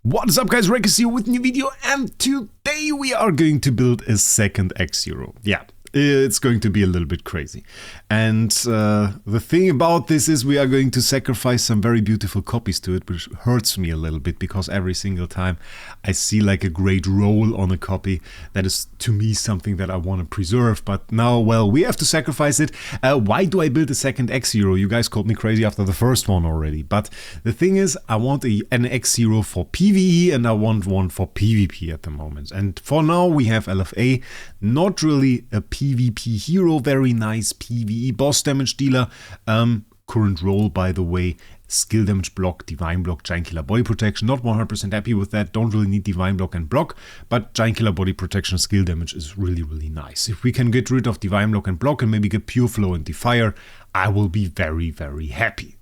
What is up guys, Wraec is here with a new video, and today we are going to build a second X hero. Yeah, it's going to be a little bit crazy. And the thing about this is we are going to sacrifice some very beautiful copies to it, which hurts me a little bit because every single time I see like a great roll on a copy, that is to me something that I want to preserve. But now, well, we have to sacrifice it. Why do I build a second X hero? You guys called me crazy after the first one already. But the thing is, I want an X hero for PvE and I want one for PvP at the moment. And for now we have LFA, not really a PvP hero, very nice PvE boss damage dealer. Current role, by the way, skill damage block, divine block, giant killer body protection. Not 100% happy with that, don't really need divine block and block, but giant killer body protection skill damage is really nice. If we can get rid of divine block and block and maybe get pure flow and defier, I will be very happy.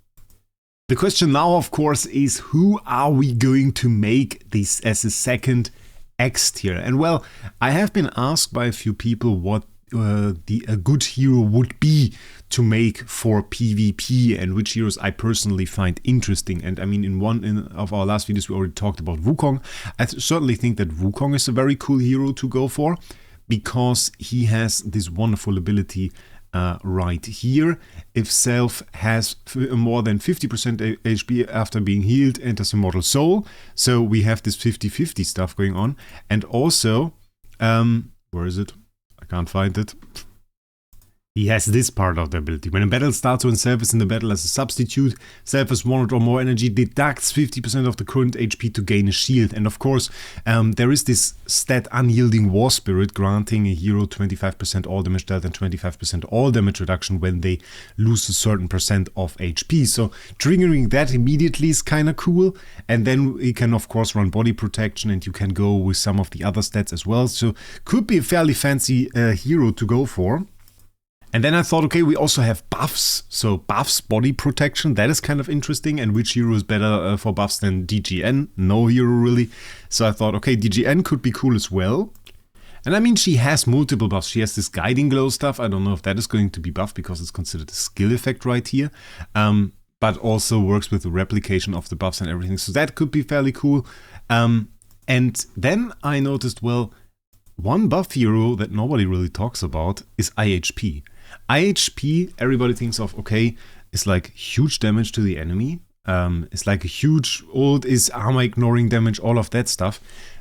The question now, of course, is who are we going to make this as a second X tier? And well, I have been asked by a few people what a good hero would be to make for PvP and which heroes I personally find interesting. And I mean, in one of our last videos we already talked about Wukong. I certainly think that Wukong is a very cool hero to go for because he has this wonderful ability right here. If self has more than 50% HP after being healed, enters Immortal Soul. So we have this 50-50 stuff going on. And also, where is it? I can't find it. He has this part of the ability. When a battle starts, when self is in the battle as a substitute, self has 100 or more energy, deducts 50% of the current HP to gain a shield. And of course, there is this stat Unyielding War Spirit, granting a hero 25% all damage dealt and 25% all damage reduction when they lose a certain percent of HP. So triggering that immediately is kind of cool. And then you can of course run body protection and you can go with some of the other stats as well. So could be a fairly fancy hero to go for. And then I thought, okay, we also have buffs. So buffs, body protection, that is kind of interesting. And which hero is better for buffs than DGN? No hero really. So I thought, okay, DGN could be cool as well. And I mean, she has multiple buffs. She has this guiding glow stuff. I don't know if that is going to be buffed because it's considered a skill effect right here. But also works with the replication of the buffs and everything. So that could be fairly cool. And then I noticed, well, one buff hero that nobody really talks about is IHP. IHP, everybody thinks of, okay, it's like huge damage to the enemy. It's like a huge ult, is armor ignoring damage, all of that stuff.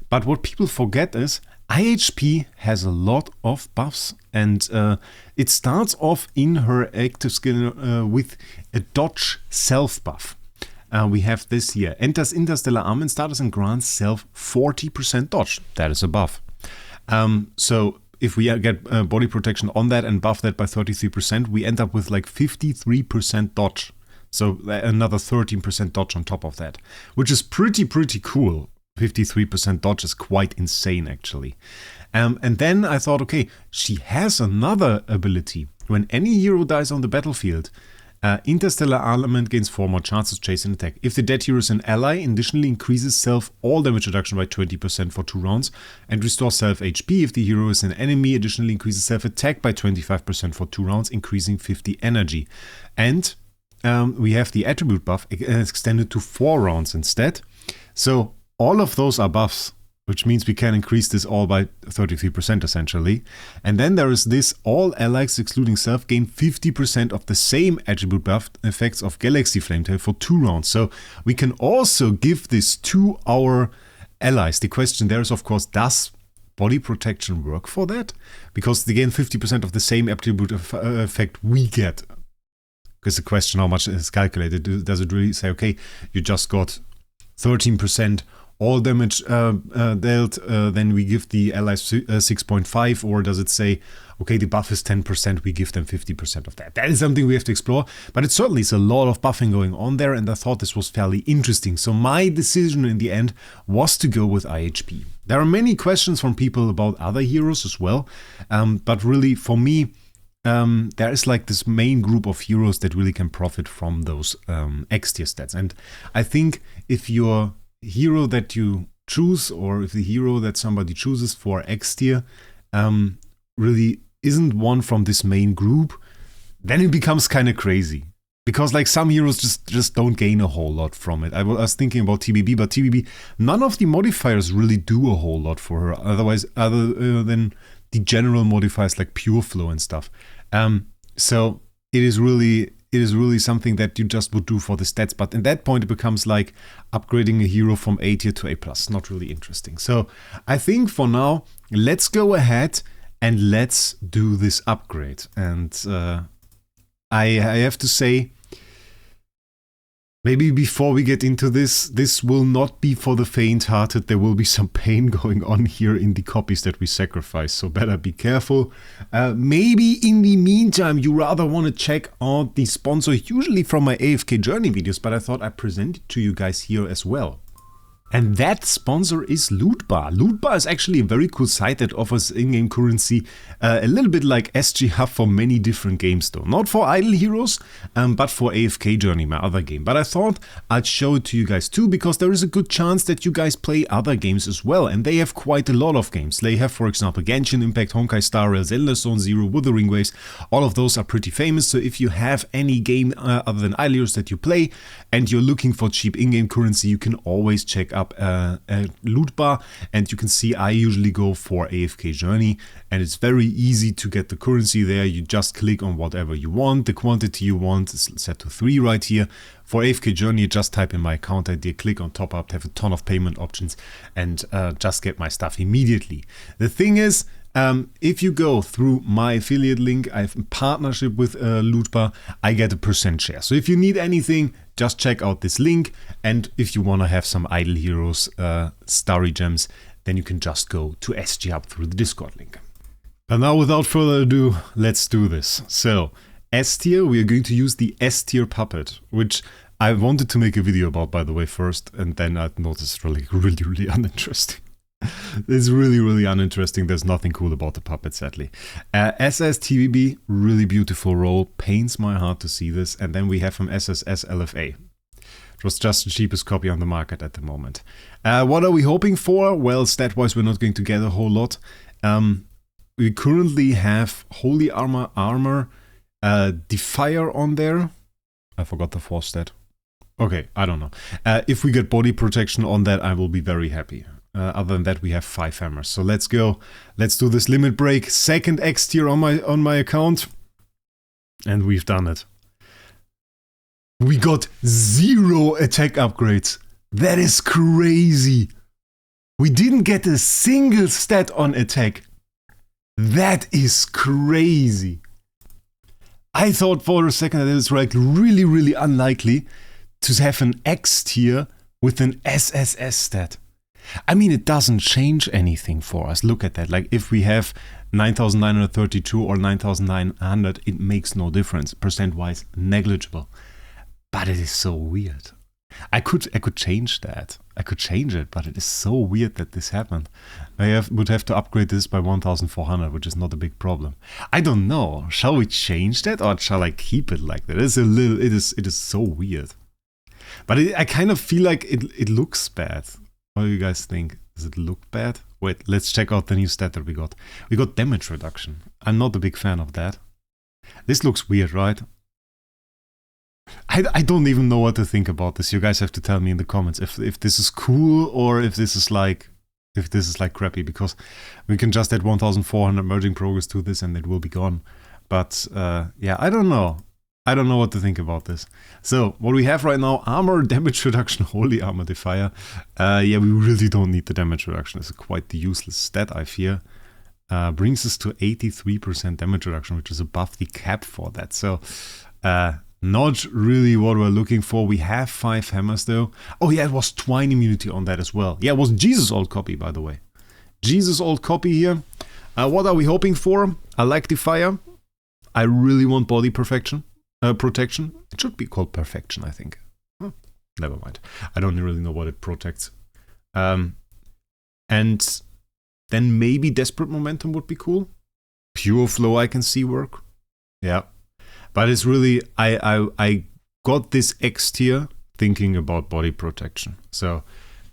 But what people forget is IHP has a lot of buffs. And it starts off in her active skill with a dodge self buff. We have this here. Enters interstellar armament status and grants self 40% dodge. That is a buff. So if we get body protection on that and buff that by 33%, we end up with like 53% dodge. So another 13% dodge on top of that, which is pretty cool. 53% dodge is quite insane actually. And then I thought, okay, she has another ability. When any hero dies on the battlefield, interstellar armament gains 4 more chances to chase and attack. If the dead hero is an ally, additionally increases self all damage reduction by 20% for 2 rounds and restores self HP. If the hero is an enemy, additionally increases self attack by 25% for 2 rounds, increasing 50 energy. And we have the attribute buff extended to 4 rounds instead. So all of those are buffs, which means we can increase this all by 33% essentially. And then there is this, all allies excluding self gain 50% of the same attribute buff effects of Galaxy Flametail for 2 rounds. So we can also give this to our allies. The question there is, of course, does body protection work for that? Because they gain 50% of the same attribute effect we get. Because the question how much is calculated, does it really say, okay, you just got 13% all damage dealt, then we give the allies 6.5, or does it say, okay, the buff is 10%, we give them 50% of that? That is something we have to explore, but it certainly is a lot of buffing going on there, and I thought this was fairly interesting. So my decision in the end was to go with IHP. There are many questions from people about other heroes as well, but really for me, there is like this main group of heroes that really can profit from those X tier stats. And I think if your hero that you choose, or if the hero that somebody chooses for X tier really isn't one from this main group, then it becomes kind of crazy. Because like some heroes just don't gain a whole lot from it. I was thinking about TBB, but TBB, none of the modifiers really do a whole lot for her. Otherwise, other than the general modifiers like Pure Flow and stuff. So it is really something that you just would do for the stats. But at that point, it becomes like upgrading a hero from A tier to A+. Not really interesting. So I think for now, let's go ahead and let's do this upgrade. And I have to say, maybe before we get into this, this will not be for the faint-hearted. There will be some pain going on here in the copies that we sacrifice, so better be careful. Maybe in the meantime, you rather want to check out the sponsor, usually from my AFK journey videos, but I thought I'd present it to you guys here as well. And that sponsor is Lootbar. Lootbar is actually a very cool site that offers in-game currency, a little bit like SG Hub for many different games though. Not for idle heroes, but for AFK Journey, my other game. But I thought I'd show it to you guys too, because there is a good chance that you guys play other games as well. And they have quite a lot of games. They have, for example, Genshin Impact, Honkai Star Rail, Zelda Zone Zero, Wuthering Waves. All of those are pretty famous. So if you have any game other than idle heroes that you play, and you're looking for cheap in-game currency, you can always check up a Lootbar, and you can see I usually go for AFK Journey, and it's very easy to get the currency there. You just click on whatever you want. The quantity you want is set to 3 right here. For AFK Journey, you just type in my account ID, click on top up, have a ton of payment options, and just get my stuff immediately. The thing is, if you go through my affiliate link, I have a partnership with Lootbar, I get a % share. So if you need anything, just check out this link. And if you want to have some idle heroes, starry gems, then you can just go to SG Hub through the Discord link. And now without further ado, let's do this. So S tier, we are going to use the S tier puppet, which I wanted to make a video about, by the way, first, and then I noticed really uninteresting. It's really uninteresting. There's nothing cool about the puppet, sadly. SS TVB, really beautiful role. Pains my heart to see this. And then we have from SSS LFA. It was just the cheapest copy on the market at the moment. What are we hoping for? Well, stat-wise, we're not going to get a whole lot. We currently have Holy Armor, Defier on there. I forgot the 4th stat. Okay, I don't know. If we get body protection on that, I will be very happy. Other than that, we have 5 hammers. So let's go. Let's do this limit break. Second X tier on my account. And we've done it. We got 0 attack upgrades. That is crazy. We didn't get a single stat on attack. That is crazy. I thought for a second that it was like really unlikely to have an X tier with an SSS stat. I mean, it doesn't change anything for us. Look at that. Like, if we have 9,932 or 9,900, it makes no difference. Percent-wise, negligible. But it is so weird. I could change that. I could change it, but it is so weird that this happened. I would have to upgrade this by 1,400, which is not a big problem. I don't know. Shall we change that, or shall I keep it like that? It is so weird. But I kind of feel like it looks bad. What do you guys think? Does it look bad? Wait, let's check out the new stat that we got. We got damage reduction. I'm not a big fan of that. This looks weird, right? I don't even know what to think about this. You guys have to tell me in the comments if this is cool or if this is like crappy, because we can just add 1,400 merging progress to this and it will be gone. But yeah, I don't know. I don't know what to think about this. So, what we have right now, armor, damage reduction, holy armor defier. Yeah, we really don't need the damage reduction. It's quite the useless stat, I fear. Brings us to 83% damage reduction, which is above the cap for that. So, not really what we're looking for. We have 5 hammers though. Oh yeah, it was Twine immunity on that as well. Yeah, it was Jesus old copy, by the way. Jesus old copy here. What are we hoping for? I like Defier. I really want body protection. It should be called perfection, I think. Never mind. I don't really know what it protects. And then maybe Desperate Momentum would be cool. Pure Flow I can see work. Yeah. But it's really, I got this X tier thinking about body protection. So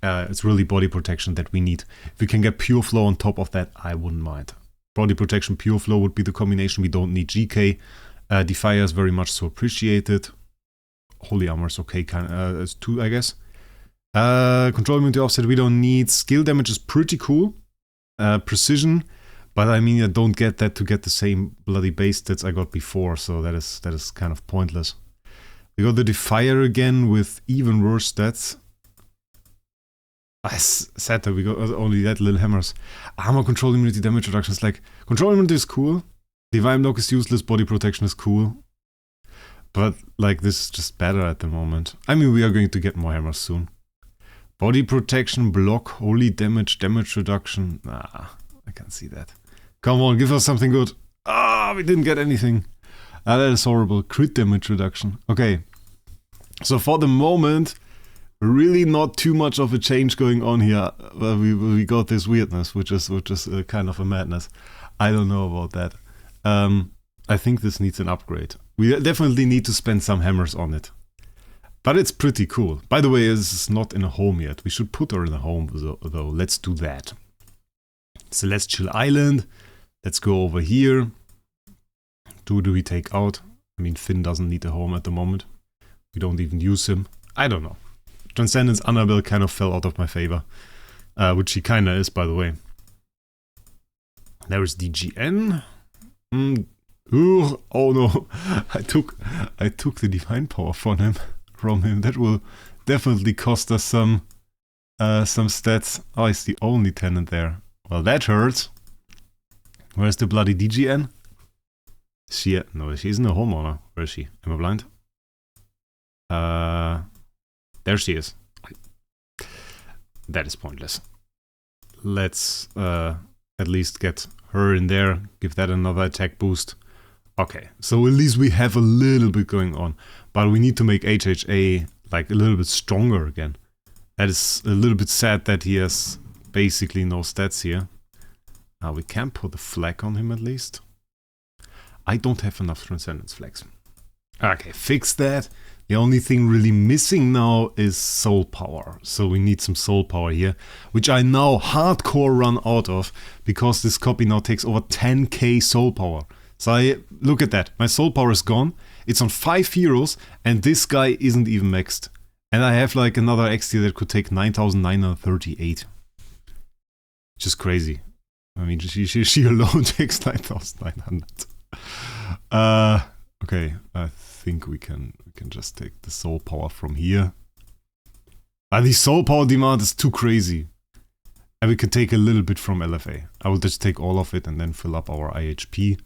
it's really body protection that we need. If we can get Pure Flow on top of that, I wouldn't mind. Body protection, Pure Flow would be the combination. We don't need GK. Defier is very much so appreciated. Holy Armor is okay, it's 2, I guess. Control immunity offset we don't need. Skill damage is pretty cool. Precision, but I mean I don't get that to get the same bloody base stats I got before, so that is kind of pointless. We got the Defier again with even worse stats. I said that we got only that little hammers. Armor control immunity damage reduction is like... Control immunity is cool. Divine block is useless, body protection is cool. But like this is just better at the moment. I mean we are going to get more hammers soon. Body protection, block, holy damage, damage reduction. Nah, I can't see that. Come on, give us something good. Ah, we didn't get anything. That is horrible. Crit damage reduction. Okay. So for the moment, really not too much of a change going on here. Well, we got this weirdness, which is kind of a madness. I don't know about that. I think this needs an upgrade. We definitely need to spend some hammers on it. But it's pretty cool. By the way, this is not in a home yet. We should put her in a home though. Let's do that. Celestial Island. Let's go over here. Who do we take out? I mean, Finn doesn't need a home at the moment. We don't even use him. I don't know. Transcendence Annabelle kind of fell out of my favor. Which she kinda is, by the way. There is DGN. Ooh, oh no. I took the divine power from him. That will definitely cost us some stats. Oh, it's the only tenant there. Well, that hurts. Where's the bloody DGN? No, she's in a homeowner. Where is she? Am I blind? There she is. That is pointless. Let's at least get her in there. Give that another attack boost. Okay, so at least we have a little bit going on. But we need to make HHA like a little bit stronger again. That is a little bit sad that he has basically no stats here. We can put a flag on him at least. I don't have enough Transcendence flags. Okay, fix that. The only thing really missing now is soul power. So we need some soul power here, which I now hardcore run out of because this copy now takes over 10k soul power. So look at that, my soul power is gone, it's on 5 heroes, and this guy isn't even maxed. And I have like another X tier that could take 9,938. Just crazy. I mean, she alone takes 9,900. Okay, I think we can just take the soul power from here. The soul power demand is too crazy. And we can take a little bit from LFA. I will just take all of it and then fill up our IHP.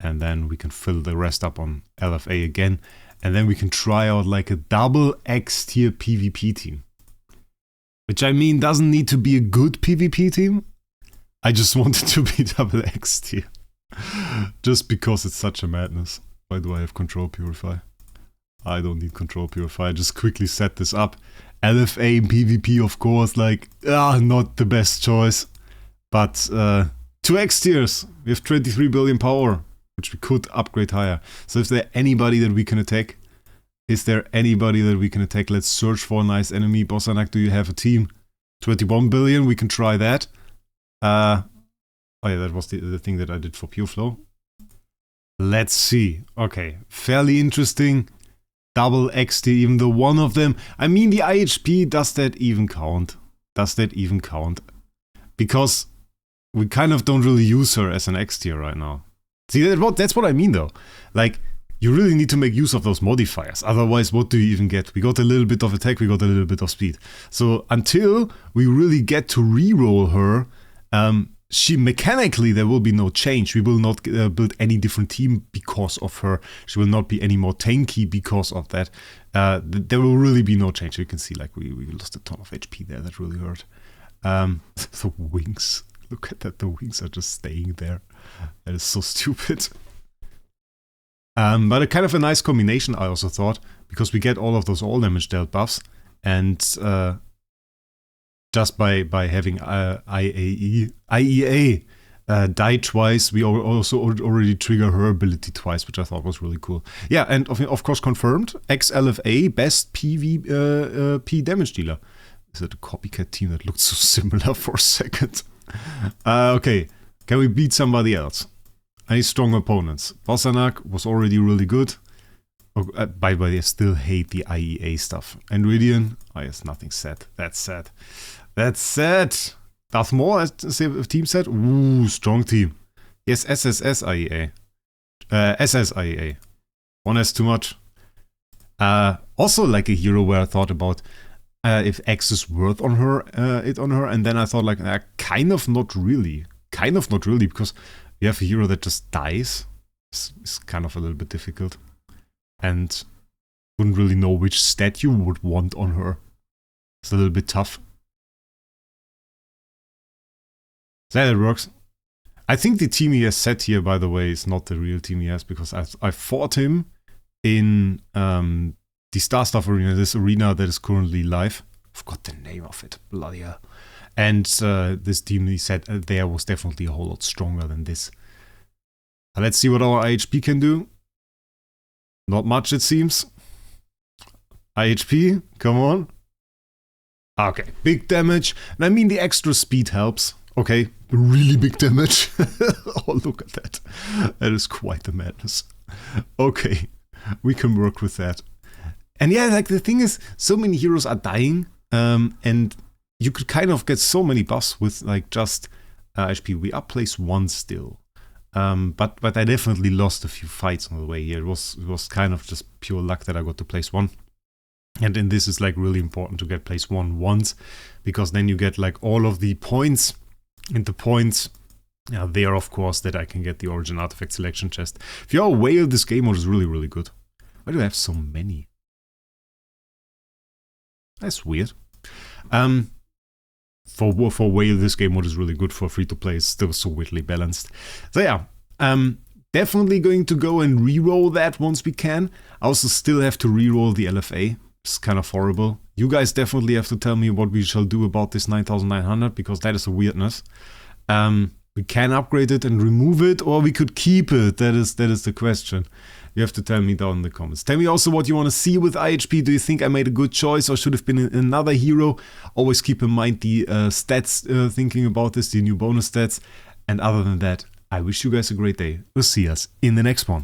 And then we can fill the rest up on LFA again. And then we can try out like a double X tier PvP team. Which I mean doesn't need to be a good PvP team. I just want it to be double X tier. Just because it's such a madness. Why do I have Control Purify? I don't need Control Purify. Just quickly set this up. LFA and PvP of course, like, not the best choice. But 2 X tiers. We have 23 billion power. Which we could upgrade higher. So is there anybody that we can attack? Is there anybody that we can attack? Let's search for a nice enemy. Bossanak, do you have a team? 21 billion, we can try that. Oh yeah, that was the thing that I did for Pure Flow. Let's see. Okay, fairly interesting. Double XT, even though one of them... I mean, the IHP, does that even count? Does that even count? Because we kind of don't really use her as an X tier right now. See, that's what I mean though. Like, you really need to make use of those modifiers. Otherwise, what do you even get? We got a little bit of attack, we got a little bit of speed. So, until we really get to reroll her, she mechanically, there will be no change. We will not build any different team because of her. She will not be any more tanky because of that. There will really be no change. You can see, like, we lost a ton of HP there. That really hurt. The wings. Look at that. The wings are just staying there. That is so stupid. But a kind of a nice combination, I also thought, because we get all of those all damage dealt buffs, and just by having IEA die twice, we also already trigger her ability twice, which I thought was really cool. Yeah, and of course confirmed, XLFA, best PvP damage dealer. Is that a copycat team that looked so similar for a second? Okay. Can we beat somebody else? Any strong opponents? Bossanak was already really good. Oh, by the way, I still hate the IEA stuff. And Ridian, oh yes, nothing said. That's sad. That's sad. Darth Maul, team set. Ooh, strong team. Yes, SSS IEA. SS IEA. One has too much. Also like a hero where I thought about if X is worth on her, and then I thought like, kind of not really, because you have a hero that just dies. It's kind of a little bit difficult, and wouldn't really know which stat you would want on her. It's a little bit tough. So that works. I think the team he has set here, by the way, is not the real team he has, because I fought him in the Star Stuff arena, this arena that is currently live. I forgot the name of it, bloody hell. And this team he said there was definitely a whole lot stronger than this. Let's see what our IHP can do. Not much, it seems. IHP, come on. Okay, big damage. And I mean, the extra speed helps. Okay, really big damage. Oh, look at that. That is quite the madness. Okay, we can work with that. And yeah, like the thing is, so many heroes are dying. And you could kind of get so many buffs with like just HP. We are place 1 still. But I definitely lost a few fights on the way here. It was kind of just pure luck that I got to place 1. And in this is like really important to get place 1 once, because then you get like all of the points, and the points are there, of course, that I can get the Origin Artifact Selection chest. If you're a whale, this game mode is really, really good. Why do I have so many? That's weird. For whale, this game mode is really good. For free to play, it's still so weirdly balanced. So yeah, definitely going to go and reroll that once we can. I also still have to reroll the LFA. It's kind of horrible. You guys definitely have to tell me what we shall do about this 9900, because that is a weirdness. We can upgrade it and remove it, or we could keep it. That is the question. You have to tell me down in the comments. Tell me also what you want to see with IHP. Do you think I made a good choice or should have been another hero? Always keep in mind the stats, thinking about this, the new bonus stats. And other than that, I wish you guys a great day. We'll see us in the next one.